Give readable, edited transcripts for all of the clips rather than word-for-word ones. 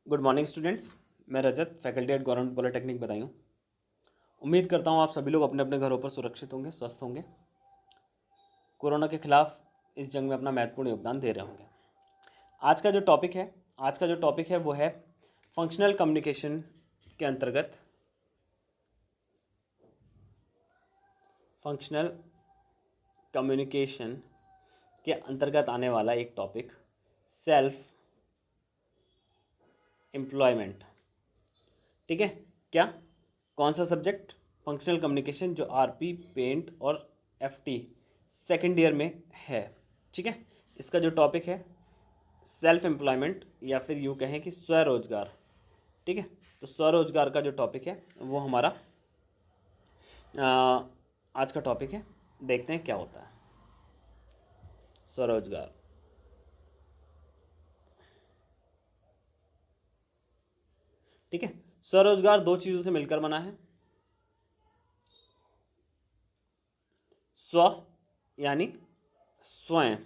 Good morning students. मैं Rajat, faculty at government polytechnic Budaun. उम्मीद करता हूं आप सभी लोग अपने अपने घरों पर सुरक्षित होंगे, स्वस्थ होंगे, कोरोना के खिलाफ इस जंग में अपना महत्वपूर्ण योगदान दे रहे होंगे। आज का जो टॉपिक है वो है फंक्शनल कम्युनिकेशन के अंतर्गत आने वाला एक टॉपिक सेल्फ एम्प्लॉयमेंट। ठीक है, क्या कौन सा सब्जेक्ट? फंक्शनल कम्युनिकेशन, जो आरपी, पेंट और एफटी सेकेंड ईयर में है। ठीक है, इसका जो टॉपिक है सेल्फ एम्प्लॉयमेंट या फिर यूँ कहें कि स्वरोजगार। ठीक है, तो स्वरोजगार का जो टॉपिक है वो हमारा आज का टॉपिक है। देखते हैं क्या होता है स्वरोजगार। ठीक है, स्वरोजगार दो चीज़ों से मिलकर बना है। स्व यानी स्वयं,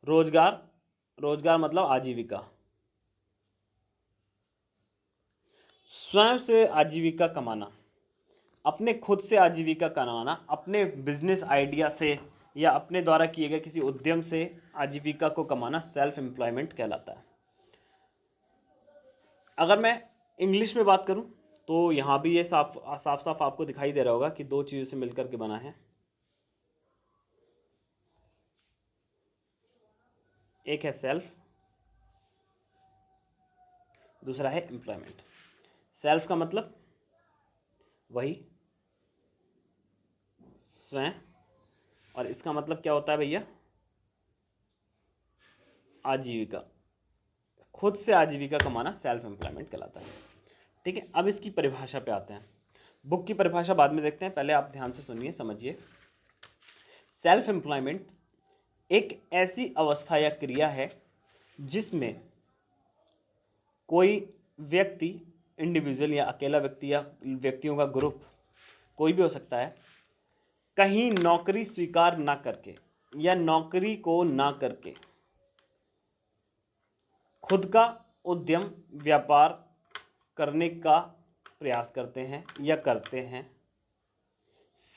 रोजगार, रोजगार मतलब आजीविका। स्वयं से आजीविका कमाना, अपने खुद से आजीविका कमाना, अपने बिजनेस आइडिया से या अपने द्वारा किए गए किसी उद्यम से आजीविका को कमाना सेल्फ एम्प्लॉयमेंट कहलाता है। अगर मैं इंग्लिश में बात करूं तो यहाँ भी ये साफ साफ आपको दिखाई दे रहा होगा कि दो चीज़ों से मिलकर के बना है। एक है सेल्फ, दूसरा है एम्प्लॉयमेंट। सेल्फ का मतलब वही स्वयं, और इसका मतलब क्या होता है भैया? आजीविका, खुद से आजीविका कमाना सेल्फ एम्प्लॉयमेंट कहलाता है। ठीक है, अब इसकी परिभाषा पे आते हैं। बुक की परिभाषा बाद में देखते हैं, पहले आप ध्यान से सुनिए, समझिए। सेल्फ एम्प्लॉयमेंट एक ऐसी अवस्था या क्रिया है जिसमें कोई व्यक्ति, इंडिविजुअल या अकेला व्यक्ति या व्यक्तियों का ग्रुप, कोई भी हो सकता है, कहीं नौकरी स्वीकार ना करके या नौकरी को ना करके खुद का उद्यम, व्यापार करने का प्रयास करते हैं या करते हैं,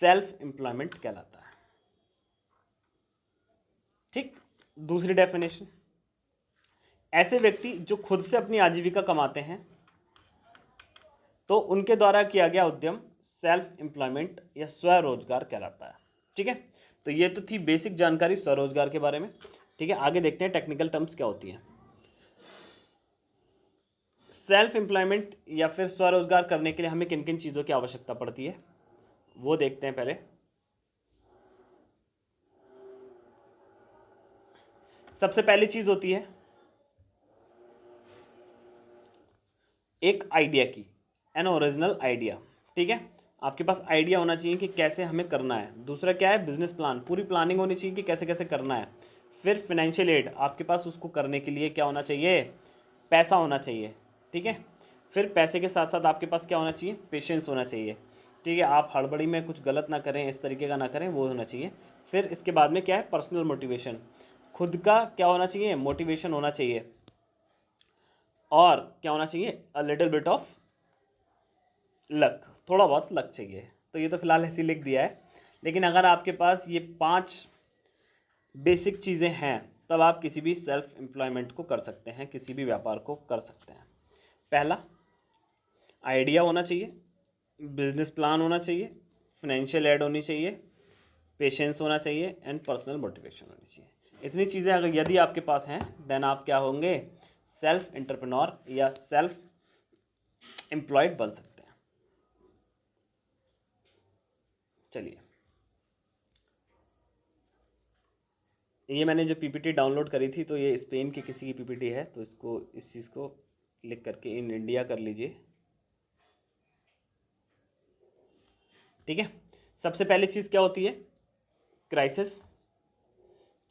सेल्फ एम्प्लॉयमेंट कहलाता है। ठीक, दूसरी डेफिनेशन, ऐसे व्यक्ति जो खुद से अपनी आजीविका कमाते हैं तो उनके द्वारा किया गया उद्यम सेल्फ एम्प्लॉयमेंट या स्वरोजगार कहलाता है। ठीक है, तो ये तो थी बेसिक जानकारी स्वरोजगार के बारे में। ठीक है, आगे देखते हैं टेक्निकल टर्म्स क्या होती हैं। सेल्फ एम्प्लॉयमेंट या फिर स्वरोजगार करने के लिए हमें किन किन चीज़ों की आवश्यकता पड़ती है वो देखते हैं पहले। सबसे पहली चीज़ होती है एक आइडिया की, एन ओरिजिनल आइडिया। ठीक है, आपके पास आइडिया होना चाहिए कि कैसे हमें करना है। दूसरा क्या है? बिजनेस प्लान, पूरी प्लानिंग होनी चाहिए कि कैसे कैसे करना है। फिर फाइनेंशियल एड, आपके पास उसको करने के लिए क्या होना चाहिए? पैसा होना चाहिए। ठीक है, फिर पैसे के साथ साथ आपके पास क्या होना चाहिए? पेशेंस होना चाहिए। ठीक है, आप हड़बड़ी में कुछ गलत ना करें, इस तरीके का ना करें, वो होना चाहिए। फिर इसके बाद में क्या है? पर्सनल मोटिवेशन, खुद का क्या होना चाहिए? मोटिवेशन होना चाहिए। और क्या होना चाहिए? A little bit of luck, थोड़ा बहुत लक चाहिए। तो ये तो फिलहाल ऐसे लिख दिया है, लेकिन अगर आपके पास ये 5 बेसिक चीज़ें हैं तब आप किसी भी सेल्फ एम्प्लॉयमेंट को कर सकते हैं, किसी भी व्यापार को कर सकते हैं। पहला, आइडिया होना चाहिए, बिजनेस प्लान होना चाहिए, फाइनेंशियल एड होनी चाहिए, पेशेंस होना चाहिए एंड पर्सनल मोटिवेशन होनी चाहिए। इतनी चीज़ें अगर यदि आपके पास हैं देन आप क्या होंगे? सेल्फ एंटरप्रेन्योर या सेल्फ एम्प्लॉयड बन सकते हैं। चलिए, ये मैंने जो पीपीटी डाउनलोड करी थी तो ये स्पेन की किसी की पीपीटी है, तो इसको, इस चीज़ को लिख करके इन इंडिया कर लीजिए। ठीक है, सबसे पहली चीज़ क्या होती है? क्राइसिस।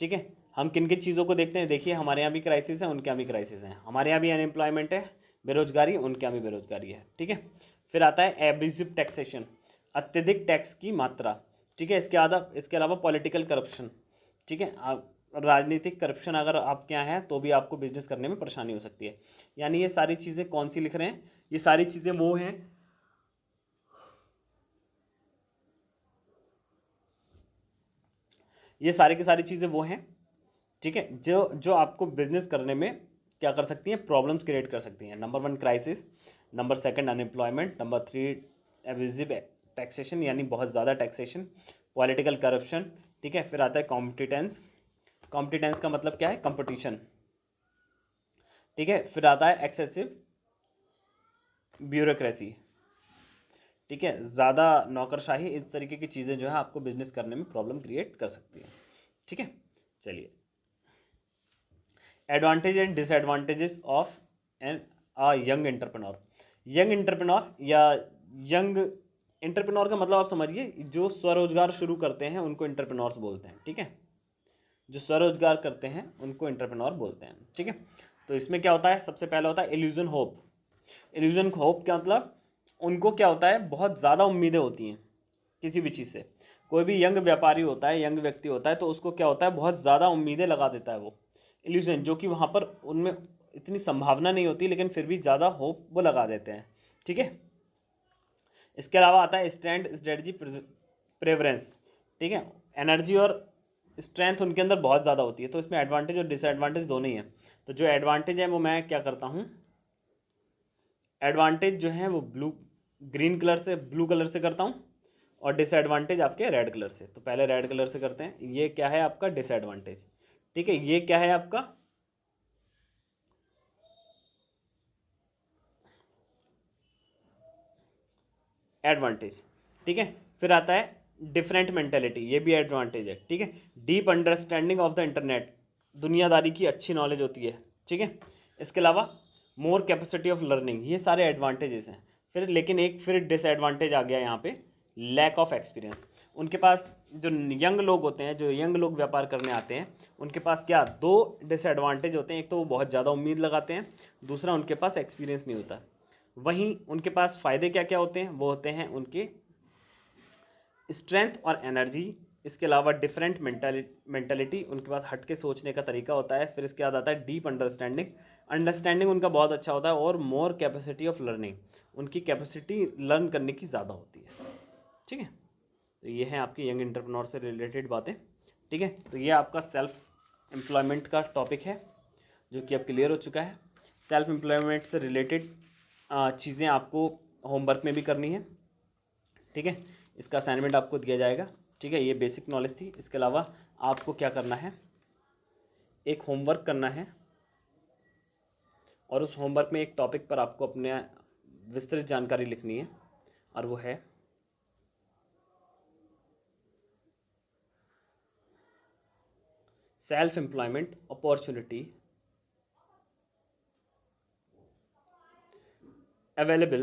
ठीक है, हम किन किन चीज़ों को देखते हैं? देखिए, हमारे यहाँ भी क्राइसिस है, उनके यहाँ भी क्राइसिस है। हमारे यहाँ भी अनएम्प्लॉयमेंट है, बेरोजगारी, उनके यहाँ भी बेरोजगारी है। ठीक है, फिर आता है एब्यूसिव टैक्सेशन, अत्यधिक टैक्स की मात्रा। ठीक है, इसके अलावा पॉलिटिकल करप्शन। ठीक है, राजनीतिक करप्शन अगर आपके यहाँ है तो भी आपको बिजनेस करने में परेशानी हो सकती है। यानी ये सारी चीज़ें कौन सी लिख रहे हैं, ये सारी चीज़ें वो हैं, ये सारी की सारी चीज़ें वो हैं, ठीक है, जो जो आपको बिजनेस करने में क्या कर सकती हैं, प्रॉब्लम्स क्रिएट कर सकती हैं। Number 1 crisis, number 2 unemployment, number 3 abusive taxation यानी बहुत ज़्यादा टैक्सेशन, पॉलिटिकल करप्शन, ठीक है। फिर आता है कॉम्पिटिटेंस, कॉम्पिटिटेंस का मतलब क्या है, कंपटीशन, ठीक है। फिर आता है एक्सेसिव ब्यूरोक्रेसी, ठीक है, ज़्यादा नौकरशाही। इस तरीके की चीज़ें जो है आपको बिजनेस करने में प्रॉब्लम क्रिएट कर सकती हैं, ठीक है। चलिए, advantage and disadvantages of an young entrepreneur. Young entrepreneur या यंग एंटरप्रेन्योर का मतलब आप समझिए, जो स्वरोजगार शुरू करते हैं उनको एंटरप्रेन्योर्स बोलते हैं, ठीक है। जो स्वरोजगार करते हैं उनको एंटरप्रेन्योर बोलते हैं, ठीक है। तो इसमें क्या होता है, सबसे पहले होता है इल्यूजन होप। इल्यूजन होप क्या मतलब, उनको क्या होता है, बहुत ज़्यादा उम्मीदें होती हैं किसी भी चीज़ से। कोई भी यंग व्यापारी होता है, यंग व्यक्ति होता है, तो उसको क्या होता है, बहुत ज़्यादा उम्मीदें लगा देता है वो इल्यूजन, जो कि वहाँ पर उनमें इतनी संभावना नहीं होती, लेकिन फिर भी ज़्यादा होप वो लगा देते हैं, ठीक है। इसके अलावा आता है स्ट्रेंथ स्ट्रेटजी प्रेफरेंस, ठीक है। एनर्जी और स्ट्रेंथ उनके अंदर बहुत ज़्यादा होती है, तो इसमें एडवांटेज और डिसएडवांटेज दोनों ही हैं। तो जो एडवांटेज है वो मैं क्या करता हूँ, एडवांटेज जो है वो ग्रीन कलर से, ब्लू कलर से करता हूँ, और डिसएडवांटेज आपके रेड कलर से। तो पहले रेड कलर से करते हैं। ये क्या है आपका डिसएडवांटेज, ठीक है। ये क्या है आपका एडवांटेज, ठीक है। फिर आता है डिफरेंट मेंटेलिटी, ये भी एडवांटेज है, ठीक है। Deep understanding of the internet, दुनियादारी की अच्छी नॉलेज होती है, ठीक है। इसके अलावा मोर कैपेसिटी ऑफ लर्निंग, ये सारे एडवांटेजेस हैं। फिर लेकिन एक फिर डिसएडवांटेज आ गया यहाँ पे, लैक ऑफ एक्सपीरियंस। उनके पास जो यंग लोग होते हैं, जो यंग लोग व्यापार करने आते हैं, उनके पास क्या दो डिसएडवांटेज होते हैं। एक तो वो बहुत ज़्यादा उम्मीद लगाते हैं, दूसरा उनके पास एक्सपीरियंस नहीं होता। वहीं उनके पास फ़ायदे क्या क्या होते हैं, वो होते हैं उनके स्ट्रेंथ और एनर्जी। इसके अलावा डिफरेंट मेंटालिटी, उनके पास हट के सोचने का तरीका होता है। फिर इसके बाद आता है डीप अंडरस्टैंडिंग, अंडरस्टैंडिंग उनका बहुत अच्छा होता है। और मोर कैपेसिटी ऑफ लर्निंग, उनकी कैपेसिटी लर्न करने की ज़्यादा होती है, ठीक है। तो ये है आपकी यंग एंटरप्रेन्योर से रिलेटेड बातें, ठीक है। तो ये आपका सेल्फ एम्प्लॉयमेंट का टॉपिक है, जो कि अब क्लियर हो चुका है। सेल्फ एम्प्लॉयमेंट से रिलेटेड चीज़ें आपको होमवर्क में भी करनी है, ठीक है। इसका असाइनमेंट आपको दिया जाएगा, ठीक है। ये बेसिक नॉलेज थी। इसके अलावा आपको क्या करना है, एक होमवर्क करना है, और उस होमवर्क में एक टॉपिक पर आपको अपने विस्तृत जानकारी लिखनी है, और वो है self employment opportunity available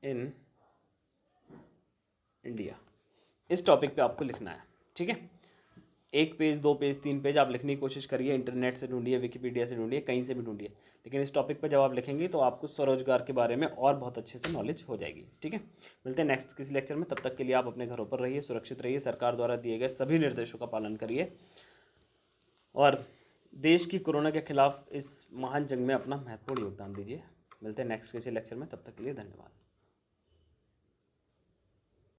in India. इस टॉपिक पे आपको लिखना है, ठीक है। 1 पेज, 2 पेज, 3 पेज आप लिखने की कोशिश करिए। इंटरनेट से ढूंढिए, विकीपीडिया से ढूंढिए, कहीं से भी ढूंढिए, लेकिन इस टॉपिक पर जब आप लिखेंगे तो आपको स्वरोजगार के बारे में और बहुत अच्छे से नॉलेज हो जाएगी, ठीक है। मिलते हैं नेक्स्ट किसी लेक्चर में। तब तक के लिए आप अपने घरों पर रहिए, सुरक्षित रहिए, सरकार द्वारा दिए गए सभी निर्देशों का पालन करिए, और देश की कोरोना के खिलाफ इस महान जंग में अपना महत्वपूर्ण योगदान दीजिए। मिलते हैं नेक्स्ट किसी लेक्चर में, तब तक के लिए धन्यवाद।